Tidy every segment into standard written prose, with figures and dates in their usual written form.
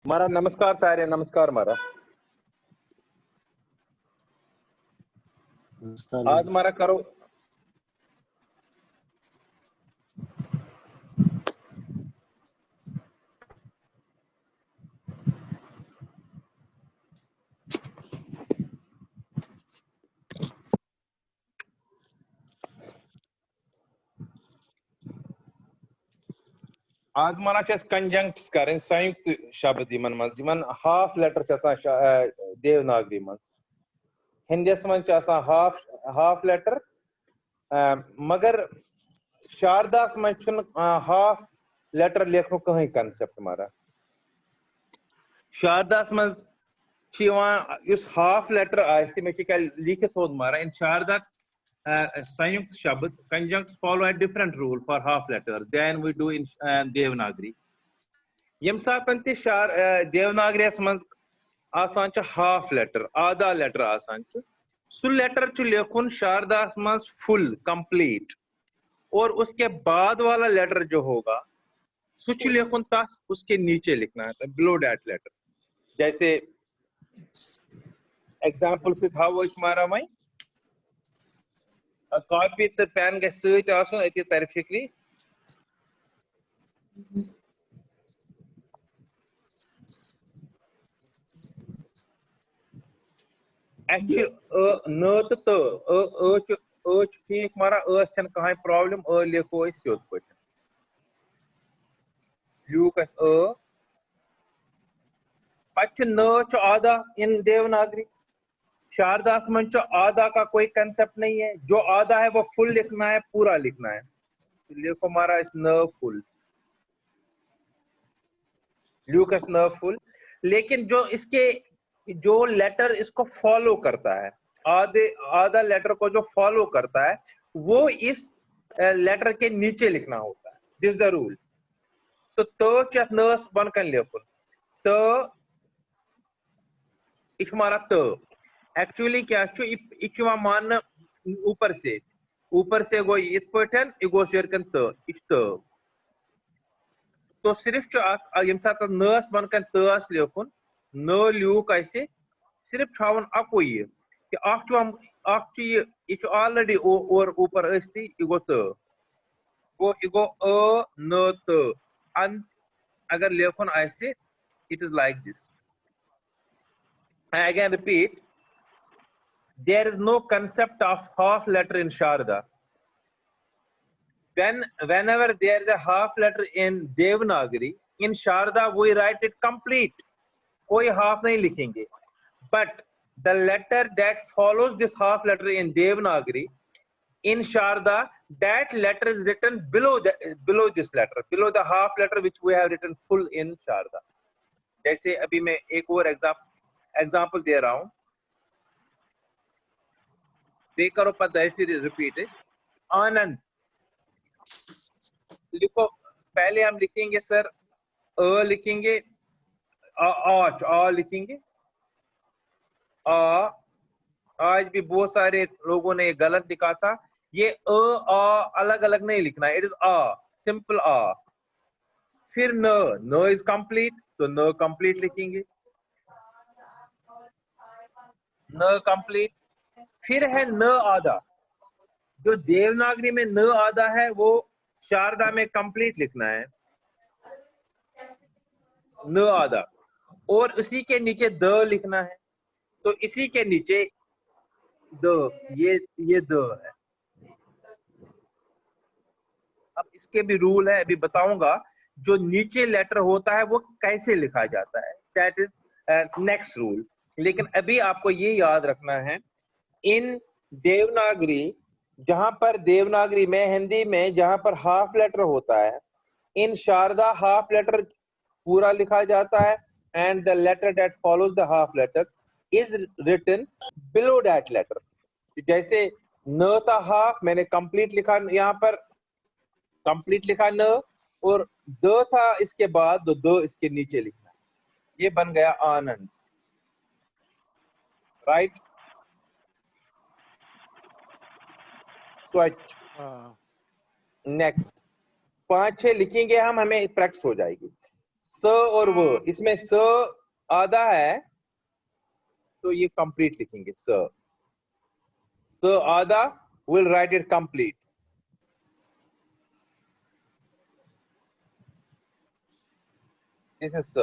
मारा नमस्कार सारे नमस्कार मारा आज मारा करो आज माना कंजंक्ट्स करें संयुक्त शब्द इन मन हाफ लेटर देवनागरी मन हिंदस मन हाफ लेटर मगर शारदास मन हाफ लेटर लिखन कहीं कंसेप्ट मारा शारदास मन हाफ लेटर लिखित हो मारा इन शारदा संयुक्त शब्द conjuncts follow a different rule for half letters than we do in Devanagari. यम सातन ते देवनागरी मज आसान हाफ लेटर आधा लेटर आसान सु लेटर लिखुन शारदास मज फुल कंप्लीट और उसके बाद वाला लेटर जो होगा सु लिखुन तक उसके नीचे लिखना है बिलो दैट लेटर जैसे एग्जांपल से था वो मारा मैं कॉपी तो पेन गति तर फिक्री न तो ठीक मारा कहीं प्रॉब्लम लिखो सोद पे लूक पे न आधा इन देवनागरी शारदास मन आधा का कोई कंसेप्ट नहीं है जो आधा है वो फुल लिखना है पूरा लिखना है तो लिखो हमारा इस न फुल ल्यूकस न फुल लेकिन जो इसके जो लेटर इसको फॉलो करता है आधा लेटर को जो फॉलो करता है वो इस लेटर के नीचे लिखना होता है दिस द रूल सो तो नस बनकन लिखुन तो हमारा तो एक्चुअली क्या मान ऊपर से गो इत पठन गो यकन तो सिर्फ यम सात नस बनकन तस लिखुन न ल्यूक सिर्फ छावन अको कि ऑलरेडी और ऊपर यह गो तो यह गो न तो अगर लिखुन it is like this I again repeat, there is no concept of half letter in Sharda. Whenever there is a half letter in Devanagari, in Sharda we write it complete. कोई half नहीं लिखेंगे. But the letter that follows this half letter in Devanagari, in Sharda, that letter is written below this letter, below the half letter which we have written full in Sharda. जैसे अभी मैं एक और example दे रहा हूं पे करो पता है फिर रिपीट है आनंद लिखो पहले हम लिखेंगे सर लिखेंगे आ लिखेंगे आज भी बहुत सारे लोगों ने गलत लिखा था ये अलग अलग नहीं लिखना है इट इज सिंपल फिर न इज कंप्लीट तो न कंप्लीट लिखेंगे न कंप्लीट फिर है न आधा जो देवनागरी में न आधा है वो शारदा में कंप्लीट लिखना है न आधा और उसी के नीचे द लिखना है तो इसी के नीचे द ये द है अब इसके भी रूल है अभी बताऊंगा जो नीचे लेटर होता है वो कैसे लिखा जाता है दैट इज नेक्स्ट रूल लेकिन अभी आपको ये याद रखना है इन देवनागरी जहां पर देवनागरी में हिंदी में जहां पर हाफ लेटर होता है इन शारदा हाफ लेटर पूरा लिखा जाता है and the letter that follows the half letter is written below that letter जैसे न था हाफ मैंने कंप्लीट लिखा यहाँ पर कंप्लीट लिखा न और द था इसके बाद दो इसके नीचे लिखना ये बन गया आनंद राइट स्वच्छ नेक्स्ट 5-6 लिखेंगे हम हमें प्रैक्टिस हो जाएगी स और व, इसमें स आधा है तो ये कंप्लीट लिखेंगे, स आधा, will write it complete. This is स,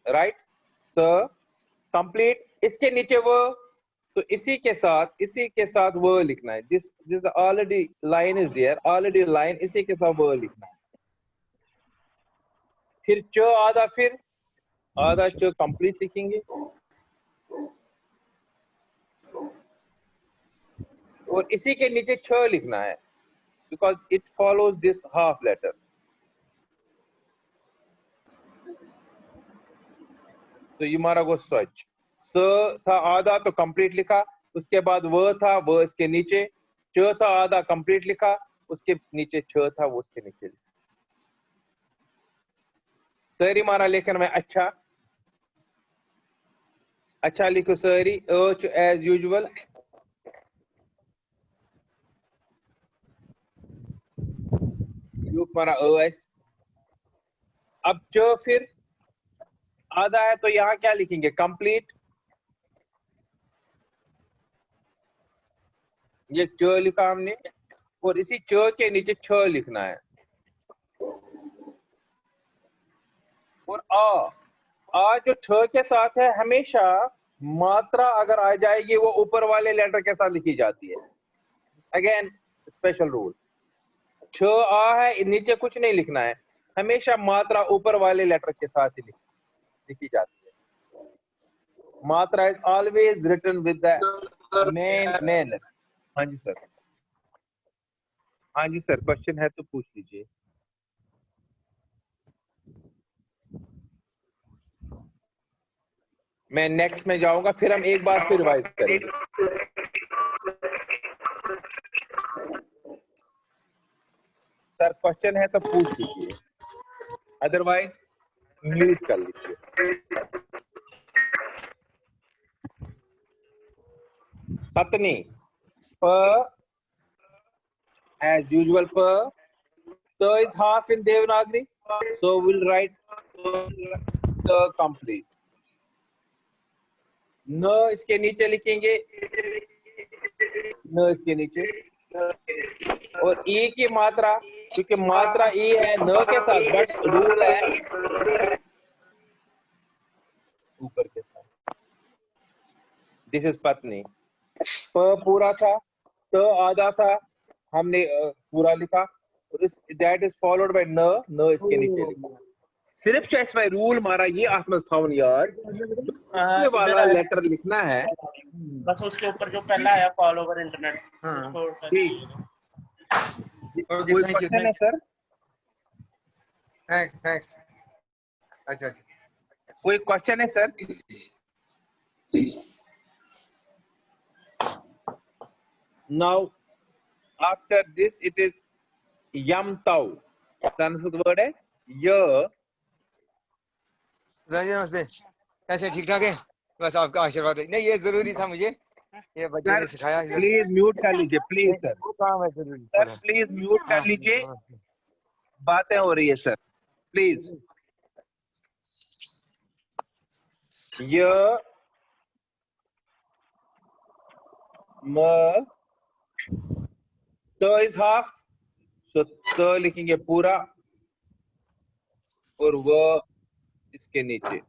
राइट, स कंप्लीट। इसके नीचे वो, तो इसी के साथ वो लिखना है। This already line is there, already line, इसी के साथ वो लिखना है। फिर च आधा, फिर आधा च कंप्लीट लिखेंगे, और इसी के नीचे छ लिखना है, because it follows this half letter. तो ये हमारा वो स्वच्छ, स था आधा तो कंप्लीट लिखा, उसके बाद वो था, वो इसके नीचे, च था आधा कंप्लीट लिखा, उसके नीचे छ था, वो उसके नीचे लिखा। सर हमारा लेखन में अच्छा लिखो सरी, एज यूजुअल। हमारा एस। अब च फिर आधा है तो यहाँ क्या लिखेंगे, कंप्लीट। ये च लिखा हमने, और इसी च के नीचे छ लिखना है, और आ जो छ के साथ है, हमेशा मात्रा अगर आ जाएगी वो ऊपर वाले लेटर के साथ लिखी जाती है। अगेन स्पेशल रूल, छ आ है, नीचे कुछ नहीं लिखना है, हमेशा मात्रा ऊपर वाले लेटर के साथ ही लिखी जाती है। Matra is always written with the main. हाँ जी सर, हाँ जी सर, क्वेश्चन है तो पूछ लीजिए। मैं नेक्स्ट में जाऊंगा, फिर हम एक बार फिर रिवाइज करेंगे। सर क्वेश्चन है तो पूछ लीजिए, अदरवाइज म्यूट कर लीजिए। पत्नी, प as usual, प, the is half in Devanagari, so we'll write the complete। न इसके नीचे लिखेंगे, न इसके नीचे, और ई की मात्रा, क्योंकि मात्रा ई है न के साथ, बट रूल है ऊपर के साथ। दिस इज पत्नी, प पूरा था, त आधा था, हमने पूरा लिखा, और दैट इज फॉलोड बाय न इसके नीचे लिखा। सिर्फ चॉइस बाय रूल हमारा ये आत्मस थाउन यार, ये वाला लेटर लिखना है, बस उसके ऊपर जो पहला आया फॉल ओवर इंटरनेट। ठीक। कोई क्वेश्चन है सर? थैंक्स। अच्छा, कोई क्वेश्चन है sir? Now after this it is yam tau, Sanskrit word है य। कैसे ठीक ठाक है? बस आपका आशीर्वाद है। नहीं, ये जरूरी था मुझे, ये बच्चे ने सिखाया। प्लीज म्यूट कर लीजिए, प्लीज सर। वो काम है जरूरी सर प्लीज म्यूट कर लीजिए, बातें हो रही है सर, प्लीज। य म, त इज हाफ, सो त लिखेंगे पूरा, और व इसके नीचे।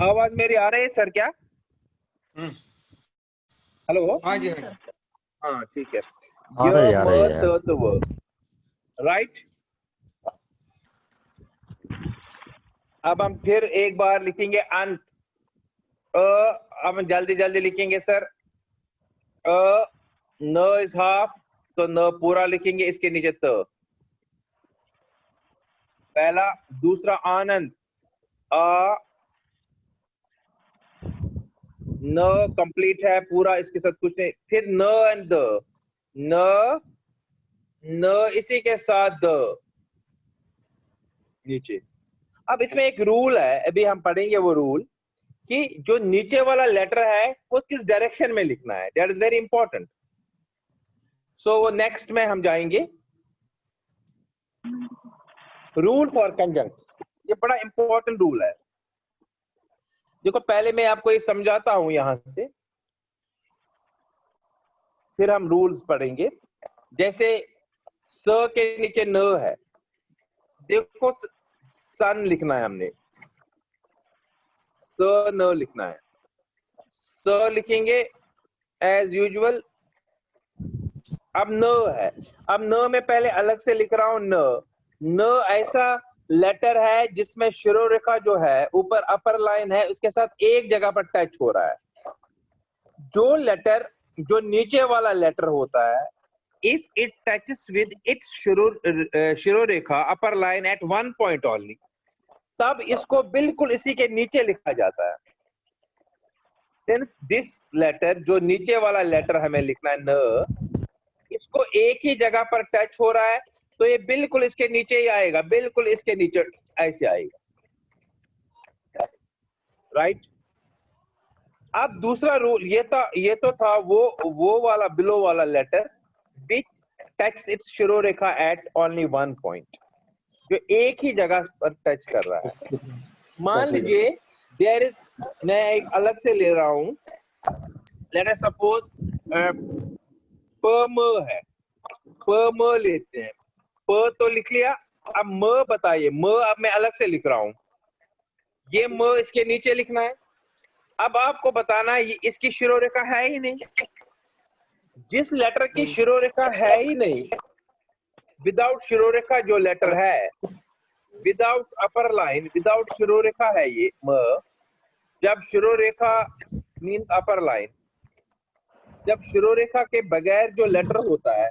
आवाज मेरी आ रही है सर क्या? हेलो, हाँ जी, हाँ ठीक है। राइट। अब हम फिर एक बार लिखेंगे अंत। अब हम जल्दी जल्दी लिखेंगे सर। न इज हाफ, तो न पूरा लिखेंगे, इसके नीचे त पहला। दूसरा आनंद, आ न कंप्लीट है पूरा, इसके साथ कुछ नहीं। फिर न एंड द, न इसी के साथ द नीचे। अब इसमें एक रूल है, अभी हम पढ़ेंगे वो रूल, कि जो नीचे वाला लेटर है वो किस डायरेक्शन में लिखना है। That is very important. So next में हम जाएंगे रूल फॉर कंजंक्ट। ये बड़ा इंपॉर्टेंट रूल है। देखो पहले मैं आपको ये समझाता हूं यहां से, फिर हम रूल्स पढ़ेंगे। जैसे स के नीचे न है, देखो सन लिखना है हमने, स न लिखना है। स लिखेंगे एज यूजुअल। अब न है, अब न में पहले अलग से लिख रहा हूं न ऐसा लेटर है जिसमें शिरोरेखा जो है ऊपर अपर लाइन है उसके साथ एक जगह पर टच हो रहा है। जो लेटर जो नीचे वाला लेटर होता है, if it touches with its शिरोरेखा upper line at one point only, तब इसको बिल्कुल इसी के नीचे लिखा जाता है। सिंस दिस लेटर, जो नीचे वाला लेटर हमें लिखना है न, इसको एक ही जगह पर टच हो रहा है, तो ये बिल्कुल इसके नीचे ही आएगा, बिल्कुल इसके नीचे ऐसे आएगा, राइट। अब दूसरा रूल ये तो था वो वाला बिलो वाला लेटर विच टच इट्स शिरोरेखा एट ओनली वन पॉइंट, जो एक ही जगह पर टच कर रहा है। मान लीजिए देयर इज, मैं एक अलग से ले रहा हूं, लेट अस सपोज प म है, प म लेते हैं, प तो लिख लिया। अब म बताइए, म अब मैं अलग से लिख रहा हूं, ये म इसके नीचे लिखना है। अब आपको बताना है ये इसकी शिरोरेखा है ही नहीं। जिस लेटर की शिरोरेखा है ही नहीं, विदाउट शिरोरेखा जो लेटर है, विदाउट अपर लाइन, विदाउट शिरोरेखा है ये म। जब शिरोरेखा मींस अपर लाइन, जब शिरोरेखा के बगैर जो लेटर होता है,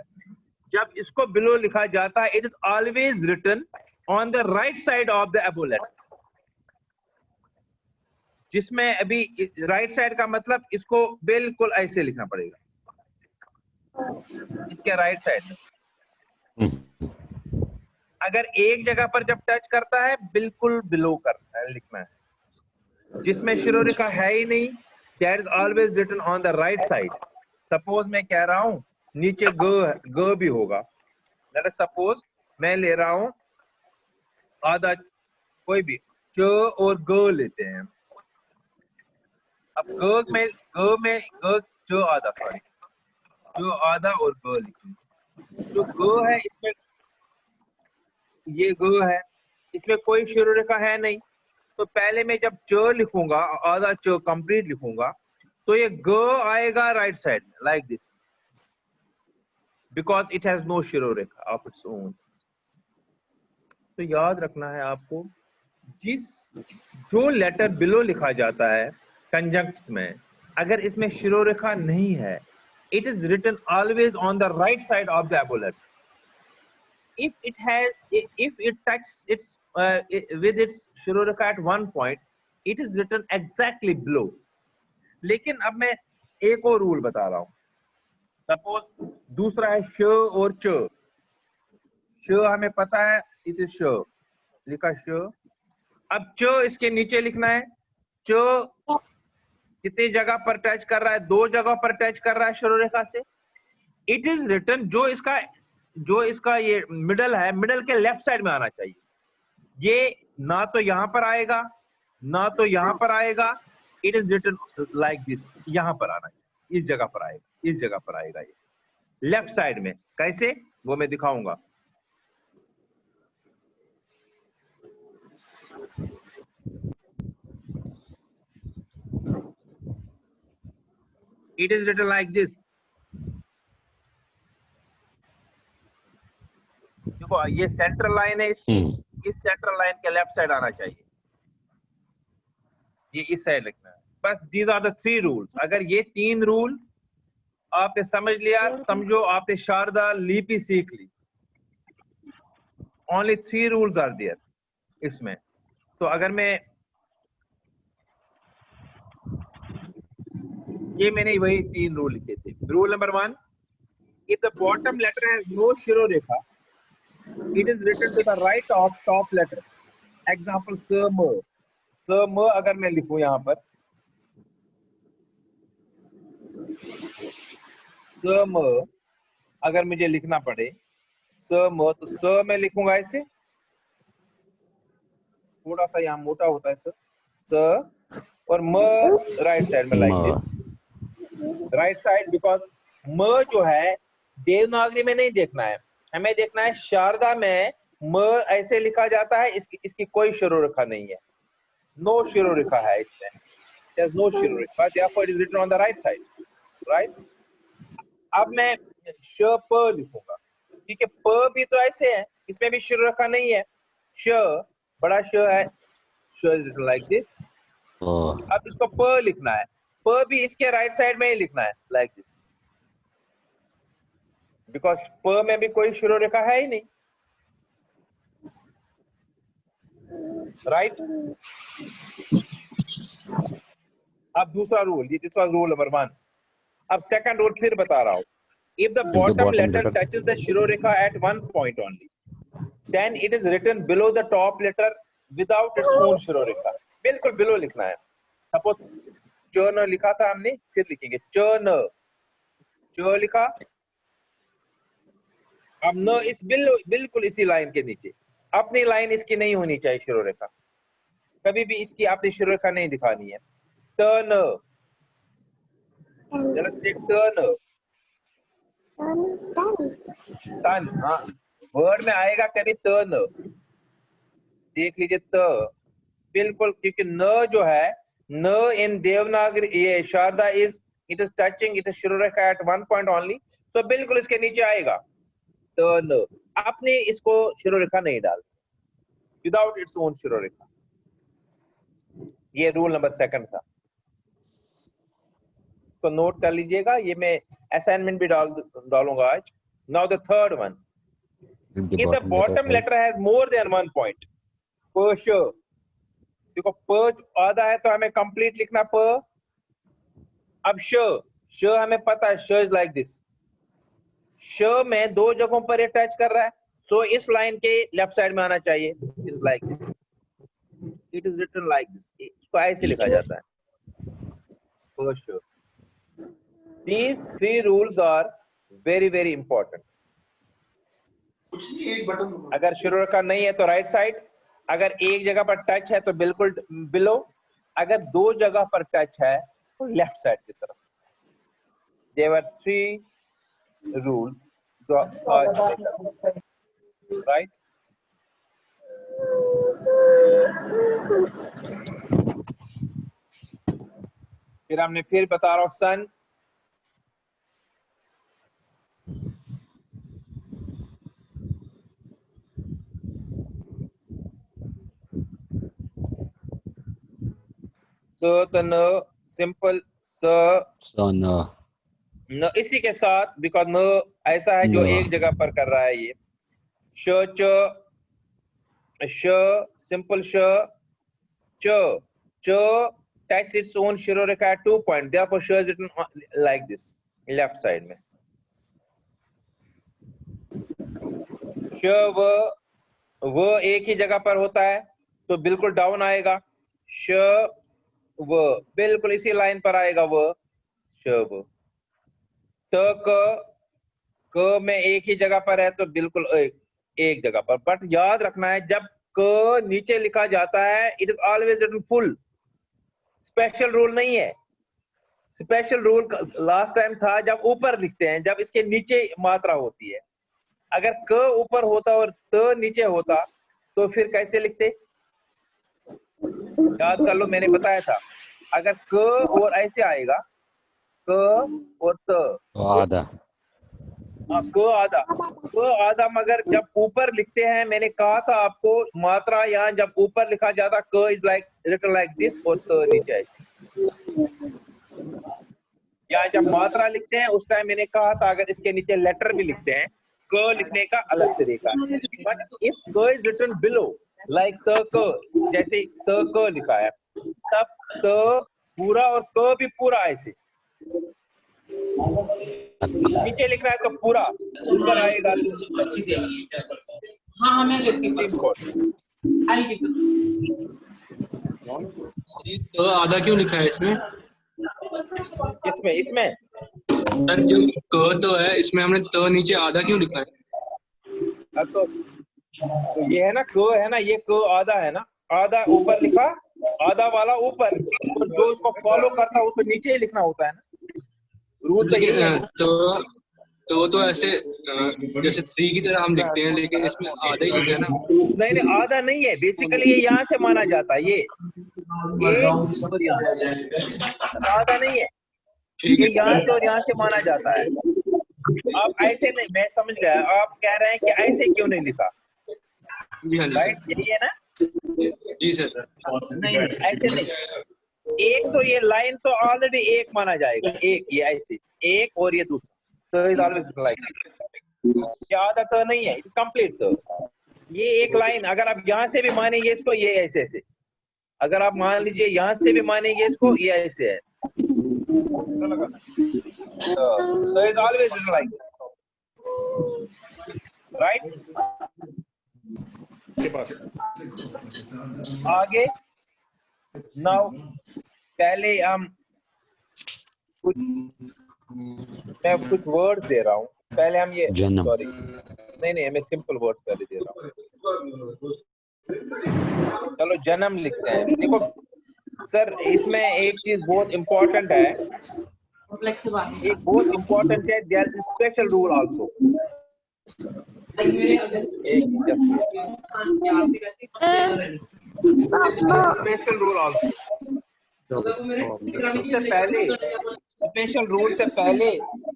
जब इसको बिलो लिखा जाता है, it is always written on the right side of the above letter. जिसमें अभी राइट साइड का मतलब इसको बिल्कुल ऐसे लिखना पड़ेगा, इसके राइट साइड में। अगर एक जगह पर जब टच करता है, बिल्कुल बिलो करना है, लिखना है। जिसमें शिरोरेखा है ही नहीं, that is always written on the right side. Suppose मैं कह रहा हूं नीचे ग भी होगा, लेट अस सपोज मैं ले रहा हूं आधा, कोई भी च और ग लेते हैं। अब ग च आधा, सॉरी च आधा और ग लिखेंगे। जो ग है इसमें, ये ग है, इसमें कोई शिरोरेखा है नहीं, तो पहले मैं जब च लिखूंगा, आधा च कंप्लीट लिखूंगा, तो ये ग आएगा राइट साइड में like this, because it has no शिरोरेखा ऑफ इट्स ओन। तो याद रखना है आपको, जो लेटर बिलो लिखा जाता है कंजंक्ट में, अगर इसमें शिरोरेखा नहीं है, it is written always on the right side of the above letter. if it touches its with its shirorekha at one point, it is written exactly below। लेकिन अब मैं एक और रूल बता रहा हूं। सपोज दूसरा है श और च। श हमें पता है, इट इज श, लिखा श। अब च इसके नीचे लिखना है। च कितनी जगह पर टच कर रहा है? दो जगह पर टच कर रहा है शिरोरेखा से। इट इज रिटन, जो इसका ये मिडल है, मिडल के लेफ्ट साइड में आना चाहिए। ये ना तो यहां पर आएगा, ना तो यहां पर आएगा। It is written like this, यहां पर आना चाहिए, इस जगह पर आएगा, इस जगह पर आएगा, ये लेफ्ट साइड में। कैसे, वो मैं दिखाऊंगा। It is written like this. देखो ये सेंट्रल लाइन है, इस सेंट्रल लाइन के लेफ्ट साइड आना चाहिए, ये इस साइड लिखना है। बस दीज आर द 3 रूल्स। अगर ये 3 रूल आपने समझ लिया, समझो आपने शारदा लिपि सीख ली। ओनली 3 रूल्स आर देयर इसमें। तो अगर मैं ये, मैंने वही 3 रूल लिखे थे। Rule number 1, if the bottom letter has no शिरोरेखा, it is written to the right of top letter। Example स म अगर मैं लिखूं यहां पर स म, अगर मुझे लिखना पड़े स म, तो स मैं लिखूंगा ऐसे, थोड़ा सा यहाँ मोटा होता है स, और म राइट साइड में like this, right side, because म जो है देवनागरी में नहीं देखना है, हमें देखना है शारदा में म ऐसे लिखा जाता है, इसकी कोई शिरोरेखा नहीं है, नो शिरोरेखा है इसमें, there's no शिरोरेखा, therefore it is written on the right side, right? अब मैं श प लिखूंगा, ठीक है, प भी तो ऐसे है, इसमें भी शिरोरेखा नहीं है, श बड़ा श है, श इज लाइक दिस, अब इसको प लिखना है, प भी इसके राइट साइड में ही लिखना है लाइक दिस, बिकॉज प में भी कोई शिरोरेखा है ही नहीं, राइट? अब दूसरा रूल, ये दिस वाज रूल नंबर 1। अब सेकंड रूल फिर बता रहा हूं, if the bottom letter touches the शिरोरेखा at one point only, then it is written below the top letter without its own शिरोरेखा, बिल्कुल बिलो लिखना है। सपोज च न लिखा था हमने, फिर लिखेंगे च न, च लिखा, अब न इस बिल्कुल इसी लाइन के नीचे, अपनी लाइन इसकी नहीं होनी चाहिए शिरोरेखा, कभी भी इसकी आपने शिरोरेखा नहीं दिखानी है। टर्न, टर्न, टर्न, हाँ वर्ड में आएगा कभी टर्न, देख लीजिए त, बिल्कुल, क्योंकि न जो है, न इन देवनागरी, ये Sharada is, it is touching, it is शिरोरेखा at one point only, so बिल्कुल इसके नीचे आएगा टर्न, आपने इसको शिरोरेखा नहीं डाल, विदाउट इट्स ओन शिरोरेखा। ये रूल नंबर सेकंड था, इसको नोट कर लीजिएगा, ये मैं असाइनमेंट भी डालूंगा आज। Now the third one, if the bottom letter has more than one point, प श, देखो प आधा है तो हमें कंप्लीट लिखना प, अब श हमें पता है श इज लाइक दिस, श में दो जगहों पर ये टच कर रहा है, सो इस लाइन के लेफ्ट साइड में आना चाहिए, is like this, it is written like this, इसको ऐसे लिखा जाता है प श। These three rules are very very important. अगर शिरोरेखा नहीं है तो राइट साइड, अगर एक जगह पर टच है तो बिल्कुल बिलो, अगर दो जगह पर टच है तो लेफ्ट साइड की तरफ। There were three rules, right? फिर हमने फिर बता रहा हूं सन, न सिंपल न इसी के साथ, बिकॉज न ऐसा है जो एक जगह पर कर रहा है, ये श सिंपल च टच इट्स ओन शिरोरेखा एट 2 पॉइंट, देयरफॉर श is written like this left side में। श वो एक ही जगह पर होता है तो बिल्कुल डाउन आएगा, श वो बिल्कुल इसी लाइन पर आएगा, वो श वो। त क में एक ही जगह पर है तो बिल्कुल एक जगह पर, बट याद रखना है जब क नीचे लिखा जाता है it is always written full, special rule नहीं है। स्पेशल रूल लास्ट टाइम था जब ऊपर लिखते हैं, जब इसके नीचे मात्रा होती है, अगर क ऊपर होता और त नीचे होता तो फिर कैसे लिखते, याद कर लो, मैंने बताया था, अगर क और ऐसे आएगा क और त, आधा, क आधा, मगर जब ऊपर लिखते हैं, मैंने कहा था आपको मात्रा, यहाँ जब ऊपर लिखा जाता क is like written like this और त नीचे ऐसे, या जब मात्रा लिखते हैं उस टाइम मैंने कहा था अगर इसके नीचे लेटर भी लिखते हैं, क लिखने का अलग तरीका है, बट इफ क इज रिटन बिलो लाइक त क, जैसे त क लिखा है तब त पूरा और क भी पूरा ऐसे, नीचे लिखना है तो पूरा ऊपर आएगा, तो आधा क्यों लिखा है इसमें? इसमें सर जो क तो है इसमें हमने त नीचे आधा क्यों लिखा है? तो ये है ना क है ना, ये क आधा है ना, आधा ऊपर लिखा, आधा वाला ऊपर, और जो इसको फॉलो करता है उसको नीचे ही लिखना होता है ना, रूल तो यही है। लेकिन तो ऐसे जैसे 3 की तरह हम लिखते हैं, लेकिन इसमें आधा ही लिखा है ना। नहीं नहीं, आधा नहीं है, बेसिकली ये यहाँ से माना जाता है, ये और यहाँ से, आधा नहीं है, ठीक ये है यहाँ से और यहाँ से माना जाता है। आप ऐसे नहीं, मैं समझ गया, आप कह रहे हैं कि ऐसे क्यों नहीं लिखा, जी। हाँ जी राइट, यही है ना। जी सर। नहीं नहीं, ऐसे नहीं, एक तो ये लाइन तो ऑलरेडी एक माना जाएगा, एक, ये ऐसे एक और ये दूसरा, तो इज ऑलवेज लाइक, ये आधा तो नहीं है, इट्स कंप्लीट। तो ये एक लाइन अगर आप यहाँ से भी मानेंगे इसको, ये ऐसे ऐसे, अगर आप मान लीजिए यहाँ से भी मानेंगे इसको, ये ऐसे है, so it's always like right। आगे नाउ, पहले हम कुछ, मैं कुछ वर्ड दे रहा हूँ, पहले हम ये, सॉरी नहीं, मैं सिंपल वर्ड्स पहले दे रहा हूँ। चलो जन्म लिखते हैं। देखो सर, इसमें एक चीज बहुत इंपॉर्टेंट है, एक बहुत इंपॉर्टेंट है, there is special rule also. Special rule also, इससे पहले, स्पेशल रूल से पहले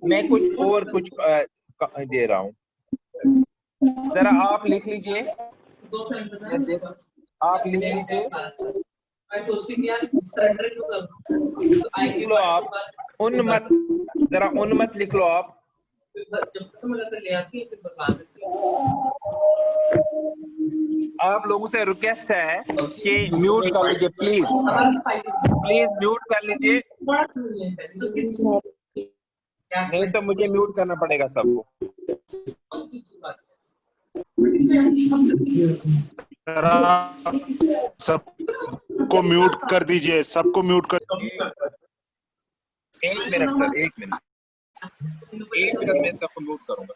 मैं कुछ और कुछ दे रहा हूँ, जरा आप लिख लीजिए, आप लिख लीजिए, लिख लो आप, उन्मत्त, जरा उन्मत्त लिख लो आप। आप लोगों से रिक्वेस्ट है कि म्यूट कर लीजिए प्लीज, प्लीज म्यूट कर लीजिए, नहीं तो मुझे म्यूट करना पड़ेगा सबको। सबको म्यूट कर दीजिए, सबको म्यूट कर। एक मिनट सर, एक मिनट में सबको म्यूट करूंगा।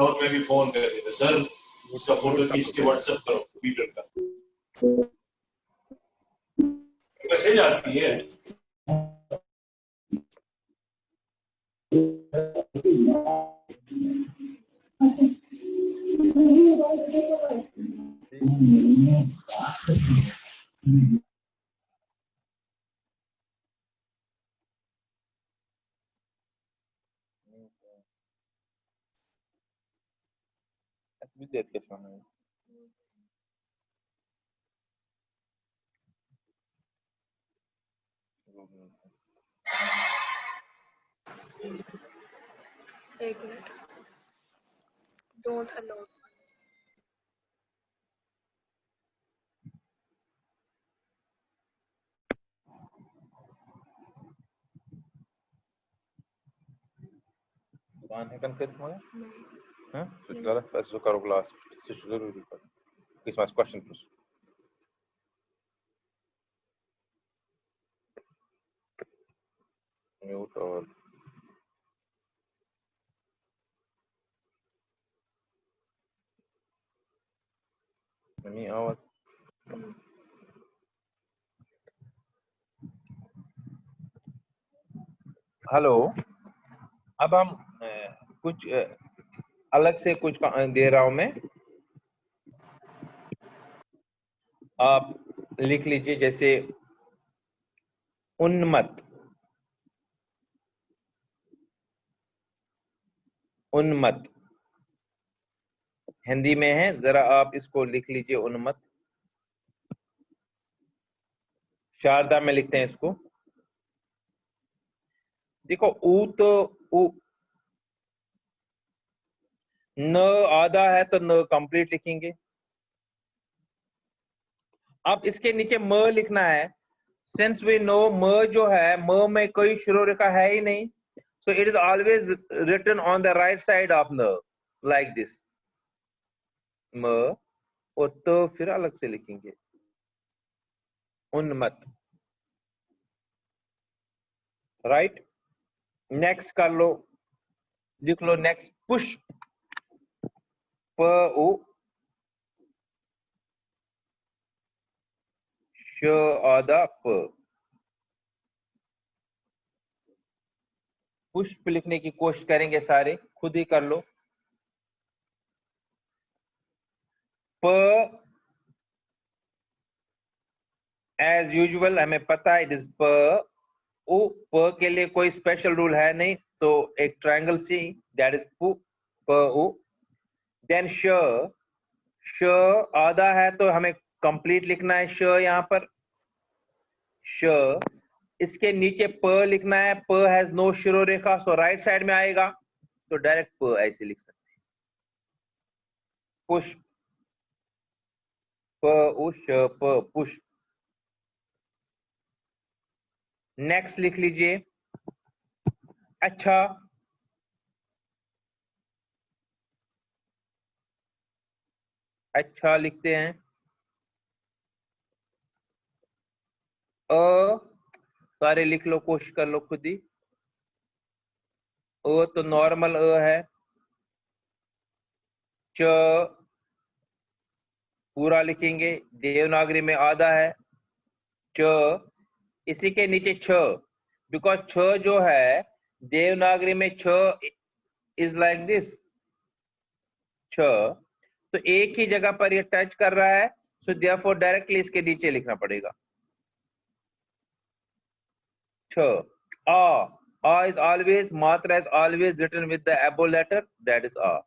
और में भी फोन कर देते सर, उसका फोटो खींच के व्हाट्सएप करो वीडियो का, मैसेज आती है। एक minute, don't allow. kan ketemu ya? Sudah, faz o caro glass, se juro. Fiz mais question plus. Mute और नहीं आवाज। हेलो, अब हम कुछ अलग से कुछ दे रहा हूं मैं, आप लिख लीजिए, जैसे उन्मत्त, उन्मत्त हिंदी में है, जरा आप इसको लिख लीजिए, उन्मत्त। शारदा में लिखते हैं इसको। देखो ऊ तो ऊ, न आधा है तो न कंप्लीट लिखेंगे। अब इसके नीचे म लिखना है, सिंस वी नो म जो है, म में कोई शुरू रेखा है ही नहीं, so it is always written on the right side of न, like this, म, और तो फिर अलग से लिखेंगे। उन्मत्त, राइट। नेक्स्ट कर लो, लिख लो नेक्स्ट, पुष्प, प उ श आदा प। पुष्प लिखने की कोशिश करेंगे सारे, खुद ही कर लो। प एज यूजुअल हमें पता है इट इज प। उ, प के लिए कोई स्पेशल रूल है नहीं, तो एक ट्रायंगल सी, दैट इज पु, प उ। देन श, श आधा है तो हमें कंप्लीट लिखना है श यहाँ पर, श। इसके नीचे प लिखना है, प हैज नो शिरोरेखा, सो राइट साइड में आएगा, तो डायरेक्ट प ऐसे लिख सकते हैं, पुष्प, प उ श प, पुष्प। नेक्स्ट लिख लीजिए, अच्छा, अच्छा लिखते हैं, अ, सारे लिख लो, कोशिश कर लो खुद ही। अ तो नॉर्मल अ है, च पूरा लिखेंगे, देवनागरी में आधा है, च, इसी के नीचे छ, बिकॉज छ जो है देवनागरी में छ इज लाइक दिस, छ, तो एक ही जगह पर ये टच कर रहा है, सो देयरफॉर डायरेक्टली इसके नीचे लिखना पड़ेगा, छ। A is always, matra is always written with the above letter, that is A.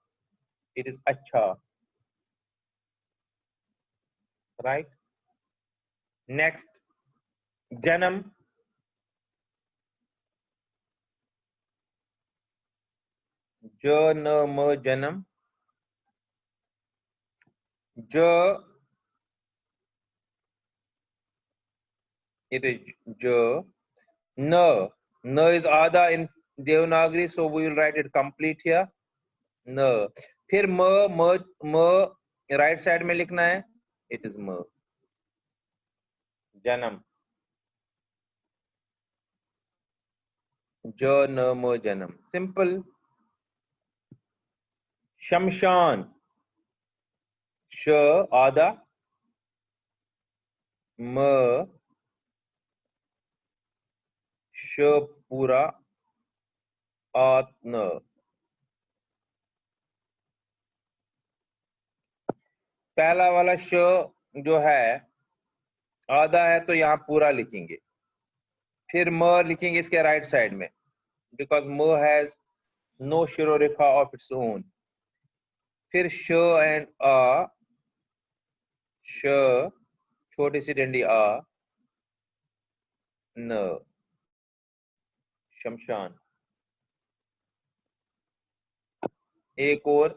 It is अच्छा, right? Next, janam, janam, janam, j, it is j, न, न is आधा in Devanagari, so we will write it complete here, न। फिर म, म right side में लिखना है, it is म, जन्म, ज न म जन्म, सिंपल। शमशान, श आधा, म श पूरा, आत्न। पहला वाला श जो है आधा है तो यहाँ पूरा लिखेंगे, फिर म लिखेंगे इसके राइट साइड में, बिकॉज म हैज नो शिरोरेखा ऑफ इट्स ओन। फिर श एंड आ, श छोटी सी डंडी आ, न, शमशान। एक और,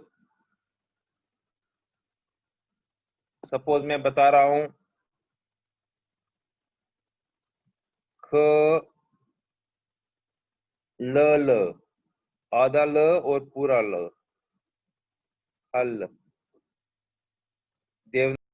सपोज मैं बता रहा हूं, ख ल, आधा ल और पूरा ल, हल।